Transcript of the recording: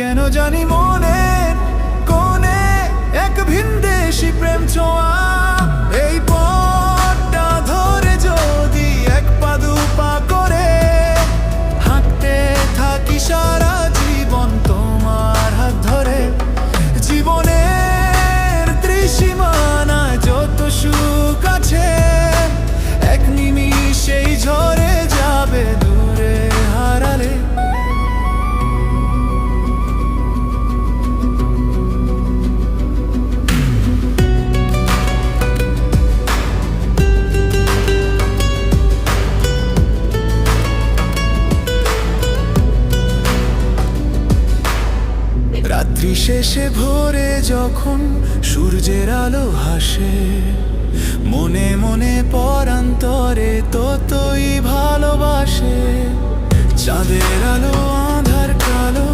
কেন জানি মনের কোণে এক ভিনদেশি প্রেম ছোঁয়া। এই পথটা ধরে যদি এক পা দু পা করে হাঁটতে থাকি সারা জীবন তোমার হাত ধরে, জীবনের ত্রিসীমানায় যত সুখ আছে এক নিমিষেই ঝরে যাবে দূরে হারালে। রাত্রি শেষে ভোরে যখন সূর্যের আলো হাসে, মনে মনে পরান্তরে ততই ভালোবাসে। চাঁদের আলো আঁধার কালো